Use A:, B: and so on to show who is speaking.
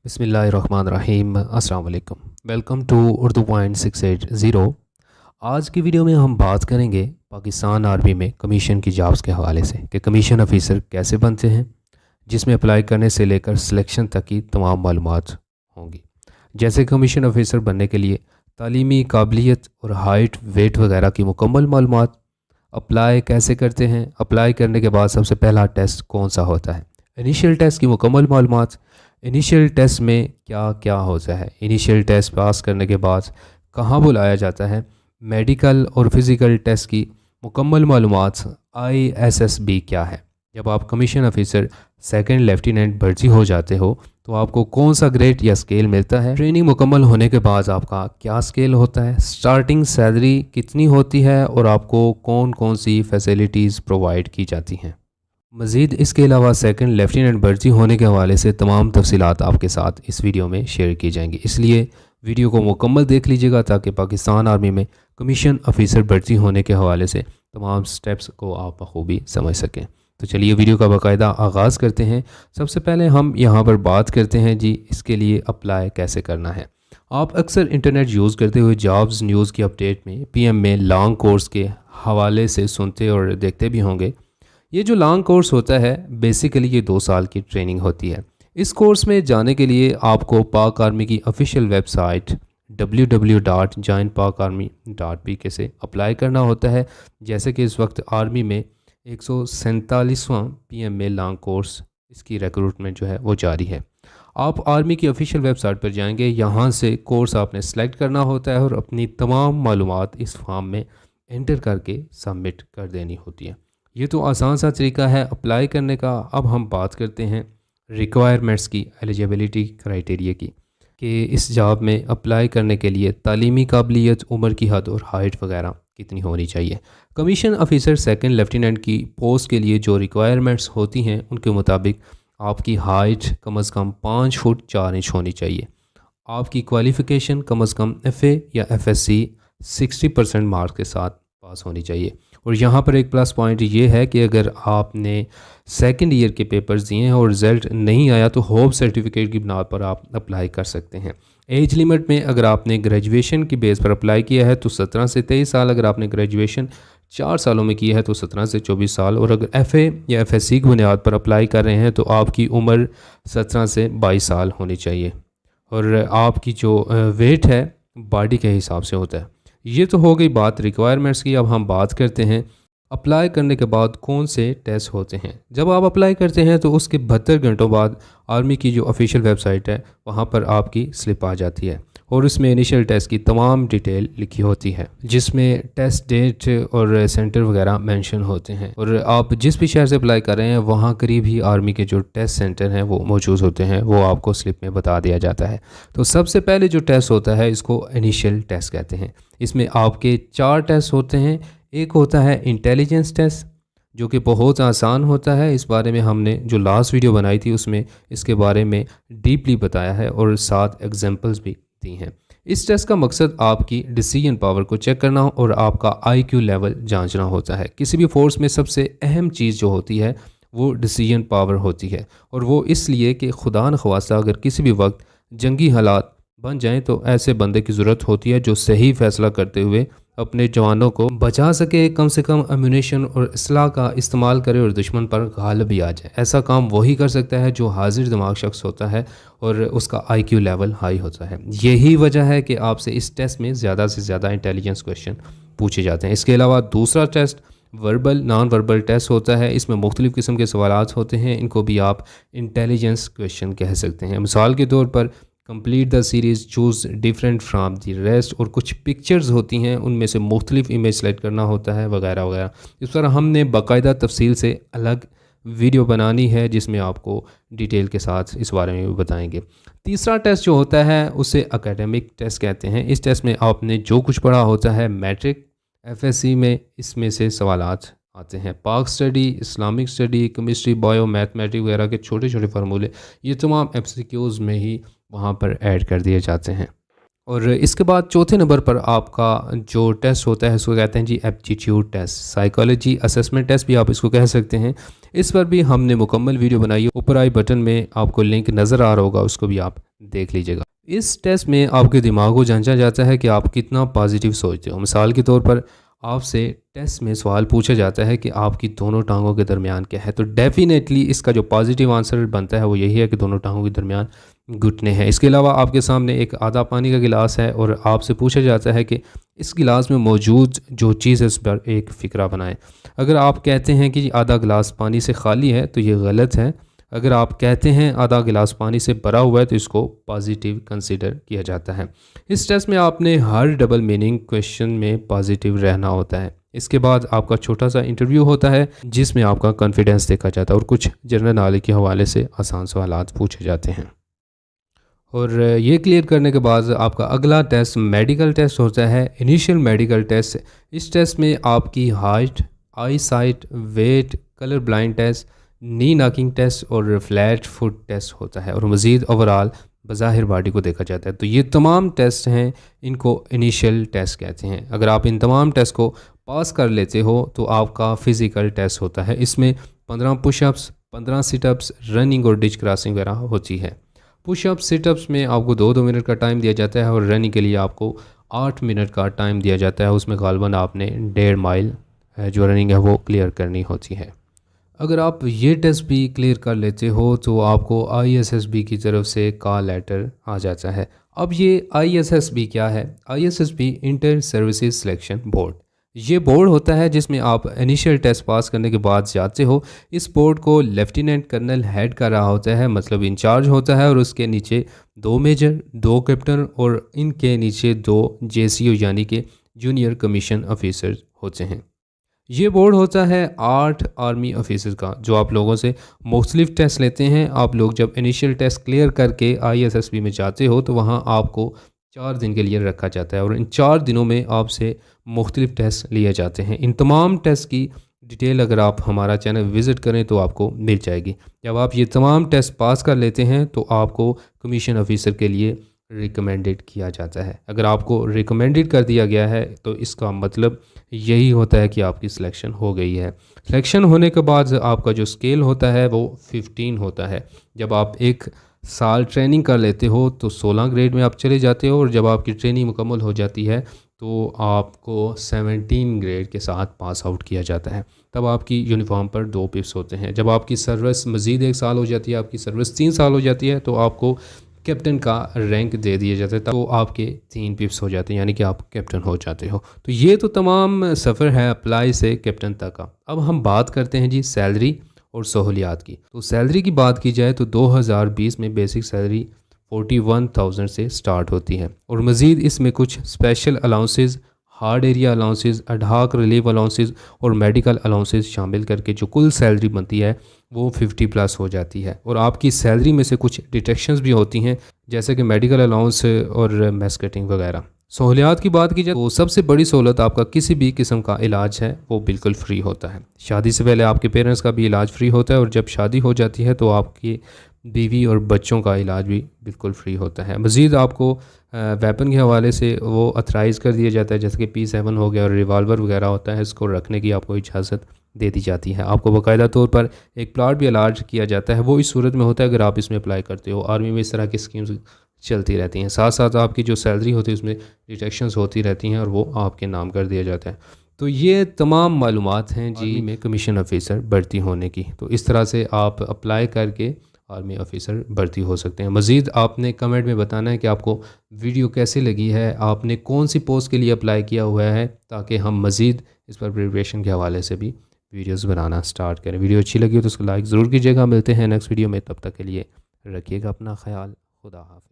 A: बिस्मिल्लाहिर्रहमानिर्रहीम। अस्सलाम वालेकुम। Welcome to Urdu point 680। आज की वीडियो में हम बात करेंगे पाकिस्तान आर्मी में कमीशन की जॉब्स के हवाले से कि कमीशन ऑफ़िसर कैसे बनते हैं, जिसमें अप्लाई करने से लेकर सिलेक्शन तक की तमाम मालूमात होंगी। जैसे कमीशन ऑफ़िसर बनने के लिए तालीमी काबिलियत और हाइट वेट वगैरह की मुकम्मल मालूमात, अप्लाई कैसे करते हैं, अप्लाई करने के बाद सबसे पहला टेस्ट कौन सा होता है, इनिशियल टेस्ट की मुकम्मल मालूमात, इनिशियल टेस्ट में क्या क्या होता है, इनिशियल टेस्ट पास करने के बाद कहाँ बुलाया जाता है, मेडिकल और फिज़िकल टेस्ट की मुकम्मल मालूमात, ISSB क्या है। जब आप कमीशन ऑफिसर सेकंड लेफ्टिनेंट भर्ती हो जाते हो तो आपको कौन सा ग्रेड या स्केल मिलता है, ट्रेनिंग मुकम्मल होने के बाद आपका क्या स्केल होता है, स्टार्टिंग सैलरी कितनी होती है और आपको कौन कौन सी फैसिलिटीज़ प्रोवाइड की जाती हैं। मज़ीद इसके अलावा सेकंड लेफ्टिनेंट भर्ती होने के हवाले से तमाम तफसीलात आपके साथ इस वीडियो में शेयर की जाएंगी, इसलिए वीडियो को मुकम्मल देख लीजिएगा ताकि पाकिस्तान आर्मी में कमीशन ऑफिसर भर्ती होने के हवाले से तमाम स्टेप्स को आप बखूबी समझ सकें। तो चलिए वीडियो का बाकायदा आगाज़ करते हैं। सबसे पहले हम यहाँ पर बात करते हैं जी इसके लिए अप्लाई कैसे करना है। आप अक्सर इंटरनेट यूज़ करते हुए जॉब्स न्यूज़ की अपडेट में PM में लॉन्ग कोर्स के हवाले से सुनते और देखते भी होंगे। ये जो लॉन्ग कोर्स होता है बेसिकली ये 2 साल की ट्रेनिंग होती है। इस कोर्स में जाने के लिए आपको पाक आर्मी की ऑफिशियल वेबसाइट www.joinpakarmy.pk से अप्लाई करना होता है। जैसे कि इस वक्त आर्मी में 147वां PM में लॉन्ग कोर्स इसकी रिक्रूटमेंट जो है वो जारी है। आप आर्मी की ऑफिशियल वेबसाइट पर जाएंगे, यहाँ से कोर्स आपने सेलेक्ट करना होता है और अपनी तमाम मालूमात इस फॉर्म में एंटर करके सबमिट कर देनी होती है। ये तो आसान सा तरीका है अप्लाई करने का। अब हम बात करते हैं रिक्वायरमेंट्स की, एलिजिबिलिटी क्राइटेरिया की, कि इस जॉब में अप्लाई करने के लिए तालीमी काबिलियत, उम्र की हद और हाइट वगैरह कितनी होनी चाहिए। कमीशन ऑफिसर सेकंड लेफ्टिनेंट की पोस्ट के लिए जो रिक्वायरमेंट्स होती हैं उनके मुताबिक आपकी हाइट कम से कम 5 फुट 4 इंच होनी चाहिए। आपकी क्वालिफ़िकेशन कम से कम FA या FSC 60% मार्क्स के साथ पास होनी चाहिए। और यहाँ पर एक प्लस पॉइंट ये है कि अगर आपने सेकंड ईयर के पेपर्स दिए हैं और रिज़ल्ट नहीं आया तो होप सर्टिफिकेट की बुनियाद पर आप अप्लाई कर सकते हैं। एज लिमिट में अगर आपने ग्रेजुएशन की बेस पर अप्लाई किया है तो 17 से 23 साल, अगर आपने ग्रेजुएशन 4 सालों में किया है तो 17 से 24 साल, और अगर FA या FSC की बुनियाद पर अप्लाई कर रहे हैं तो आपकी उम्र 17 से 22 साल होनी चाहिए। और आपकी जो वेट है बॉडी के हिसाब से होता है। ये तो हो गई बात रिक्वायरमेंट्स की। अब हम बात करते हैं अप्लाई करने के बाद कौन से टेस्ट होते हैं। जब आप अप्लाई करते हैं तो उसके 72 घंटों बाद आर्मी की जो ऑफिशियल वेबसाइट है वहाँ पर आपकी स्लिप आ जाती है और उसमें इनिशियल टेस्ट की तमाम डिटेल लिखी होती है, जिसमें टेस्ट डेट और सेंटर वगैरह मेंशन होते हैं। और आप जिस भी शहर से अप्लाई कर रहे हैं वहाँ करीब ही आर्मी के जो टेस्ट सेंटर हैं वो मौजूद होते हैं, वो आपको स्लिप में बता दिया जाता है। तो सबसे पहले जो टेस्ट होता है इसको इनिशियल टेस्ट कहते हैं। इसमें आपके 4 टेस्ट होते हैं। एक होता है इंटेलिजेंस टेस्ट जो कि बहुत आसान होता है। इस बारे में हमने जो लास्ट वीडियो बनाई थी उसमें इसके बारे में डीपली बताया है और साथ एग्जांपल्स भी दी हैं। इस टेस्ट का मकसद आपकी डिसीजन पावर को चेक करना और आपका IQ लेवल जांचना होता है। किसी भी फोर्स में सबसे अहम चीज़ जो होती है वो डिसीजन पावर होती है, और वो इसलिए कि खुदा न ख्वास्ता अगर किसी भी वक्त जंगी हालात बन जाएं तो ऐसे बंदे की ज़रूरत होती है जो सही फ़ैसला करते हुए अपने जवानों को बचा सके, कम से कम एम्यूनेशन और असलाह का इस्तेमाल करे और दुश्मन पर गालिब भी आ जाए। ऐसा काम वही कर सकता है जो हाजिर दिमाग शख्स होता है और उसका IQ लेवल हाई होता है। यही वजह है कि आपसे इस टेस्ट में ज़्यादा से ज़्यादा इंटेलिजेंस क्वेश्चन पूछे जाते हैं। इसके अलावा दूसरा test verbal non verbal test होता है। इसमें मुख्तलिफ़ किस्म के सवालात होते हैं, इनको भी आप इंटेलिजेंस क्वेश्चन कह सकते हैं। मिसाल के तौर पर complete the series, choose different from the rest, और कुछ पिक्चर्स होती हैं उनमें से मुख्तलिफ इमेज सेलेक्ट करना होता है वगैरह वगैरह। इस पर हमने बाकायदा तफसील से अलग वीडियो बनानी है जिसमें आपको डिटेल के साथ इस बारे में भी बताएंगे। तीसरा टेस्ट जो होता है उसे एकेडमिक टेस्ट कहते हैं। इस टेस्ट में आपने जो कुछ पढ़ा होता है मैट्रिक FSC में इसमें से सवालात आते हैं। पाक study, Islamic study, chemistry, bio, mathematics वगैरह के छोटे छोटे फार्मूले ये तमाम MCQs में ही वहाँ पर ऐड कर दिए जाते हैं। और इसके बाद चौथे नंबर पर आपका जो टेस्ट होता है उसको कहते हैं जी aptitude test, psychology assessment test भी आप इसको कह सकते हैं। इस पर भी हमने मुकम्मल वीडियो बनाई है, ऊपर आई बटन में आपको लिंक नज़र आ रहा होगा, उसको भी आप देख लीजिएगा। इस टेस्ट में आपके दिमाग को जांचा जाता है कि आप कितना पॉजिटिव सोचते हो। मिसाल के तौर पर आपसे टेस्ट में सवाल पूछा जाता है कि आपकी दोनों टांगों के दरमियान क्या है, तो डेफिनेटली इसका जो पॉजिटिव आंसर बनता है वो यही है कि दोनों टांगों के दरमियान घुटने हैं। इसके अलावा आपके सामने एक आधा पानी का गिलास है और आपसे पूछा जाता है कि इस गिलास में मौजूद जो चीज़ है उस पर एक फ़िक्रा बनाएं। अगर आप कहते हैं कि आधा गिलास पानी से खाली है तो ये गलत है। अगर आप कहते हैं आधा गिलास पानी से भरा हुआ है तो इसको पॉजिटिव कंसीडर किया जाता है। इस टेस्ट में आपने हर डबल मीनिंग क्वेश्चन में पॉजिटिव रहना होता है। इसके बाद आपका छोटा सा इंटरव्यू होता है जिसमें आपका कॉन्फिडेंस देखा जाता है और कुछ जनरल नॉलेज के हवाले से आसान सवाल पूछे जाते हैं। और ये क्लियर करने के बाद आपका अगला टेस्ट मेडिकल टेस्ट होता है, इनिशियल मेडिकल टेस्ट। इस टेस्ट में आपकी height, eyesight, weight, colour blind test, knee knocking test और फ्लैट फुट टेस्ट होता है और मज़ीद ओवरऑल बज़ाहिर बॉडी को देखा जाता है। तो ये तमाम टेस्ट हैं, इनको इनिशियल टेस्ट कहते हैं। अगर आप इन तमाम टेस्ट को पास कर लेते हो तो आपका फ़िज़िकल टेस्ट होता है। इसमें 15 पुशअप्स, 15 सिटअप्स, रनिंग और डिच क्रॉसिंग वगैरह होती है। पुशअप सिटअप्स में आपको 2-2 मिनट का टाइम दिया जाता है और रनिंग के लिए आपको 8 मिनट का टाइम दिया जाता है। उसमें गालबन आपने 1.5 माइल जो रनिंग है वो क्लियर करनी होती है। अगर आप ये टेस्ट भी क्लियर कर लेते हो तो आपको ISSB की तरफ से कॉल लेटर आ जाता है। अब ये ISSB क्या है? ISSB inter services selection board. ये बोर्ड होता है जिसमें आप इनिशियल टेस्ट पास करने के बाद जाते हो। इस बोर्ड को लेफ्टिनेंट कर्नल हेड कर रहा होता है, मतलब इंचार्ज होता है, और उसके नीचे 2 मेजर, 2 कैप्टन और इनके नीचे 2 JCO यानी कि जूनियर कमीशन ऑफिसर होते हैं। ये बोर्ड होता है 8 आर्मी ऑफिसर्स का जो आप लोगों से मुख्तलिफ टेस्ट लेते हैं। आप लोग जब इनिशियल टेस्ट क्लियर करके ISSB में जाते हो तो वहाँ आपको 4 दिन के लिए रखा जाता है और इन 4 दिनों में आपसे मुख्तलिफ टेस्ट लिए जाते हैं। इन तमाम टेस्ट की डिटेल अगर आप हमारा चैनल विज़िट करें तो आपको मिल जाएगी। जब आप ये तमाम टेस्ट पास कर लेते हैं तो आपको कमीशन ऑफिसर के लिए रिकमेंडेड किया जाता है। अगर आपको रिकमेंडेड कर दिया गया है तो इसका मतलब यही होता है कि आपकी सिलेक्शन हो गई है। सिलेक्शन होने के बाद आपका जो स्केल होता है वो 15 होता है। जब आप 1 साल ट्रेनिंग कर लेते हो तो 16 ग्रेड में आप चले जाते हो और जब आपकी ट्रेनिंग मुकम्मल हो जाती है तो आपको 17 ग्रेड के साथ पास आउट किया जाता है। तब आपकी यूनिफॉर्म पर 2 पिप्स होते हैं। जब आपकी सर्विस मज़ीद 1 साल हो जाती है, आपकी सर्विस 3 साल हो जाती है तो आपको कैप्टन का रैंक दे दिया जाता है। तो आपके 3 पिप्स हो जाते हैं यानी कि आप कैप्टन हो जाते हो। तो ये तो तमाम सफ़र है अप्लाई से कैप्टन तक का। अब हम बात करते हैं जी सैलरी और सहूलियात की। तो सैलरी की बात की जाए तो 2020 में बेसिक सैलरी 41,000 से स्टार्ट होती है और मज़ीद इसमें कुछ special allowances, hard area allowances, ad hoc relief allowances और मेडिकल अलाउंसेस शामिल करके जो कुल सैलरी बनती है वो 50+ हो जाती है। और आपकी सैलरी में से कुछ डिडक्शंस भी होती हैं जैसे कि मेडिकल अलाउंस और मेस कटिंग वगैरह। सहूलियात की बात की जाए तो सबसे बड़ी सहूलत आपका किसी भी किस्म का इलाज है वो बिल्कुल फ्री होता है। शादी से पहले आपके पेरेंट्स का भी इलाज फ्री होता है और जब शादी हो जाती है तो आपकी बीवी और बच्चों का इलाज भी बिल्कुल फ्री होता है। मज़ीद आपको वेपन के हवाले से वो अथराइज़ कर दिया जाता है जैसे कि P7 हो गया और रिवाल्वर वगैरह होता है, इसको रखने की आपको इजाज़त दे दी जाती है। आपको बाकायदा तौर पर एक प्लाट भी अलाट किया जाता है, वो इस सूरत में होता है अगर आप इसमें अप्लाई करते हो। आर्मी में इस तरह की स्कीम्स चलती रहती हैं। साथ साथ आपकी जो सैलरी होती है उसमें डिडक्शंस होती रहती हैं और वो आपके नाम कर दिया जाता है। तो ये तमाम मालूमात हैं जी में कमीशन ऑफिसर भर्ती होने की। तो इस तरह से आप अप्लाई करके आर्मी ऑफिसर भर्ती हो सकते हैं। मज़ीद आपने कमेंट में बताना है कि आपको वीडियो कैसी लगी है, आपने कौन सी पोस्ट के लिए अप्लाई किया हुआ है, ताकि हम मज़ीद इस पर प्रिपरेशन के हवाले से भी वीडियोस बनाना स्टार्ट करें। वीडियो अच्छी लगी हो तो उसको लाइक ज़रूर कीजिएगा। मिलते हैं नेक्स्ट वीडियो में, तब तक के लिए रखिएगा अपना ख्याल। खुदा हाफ़िज़।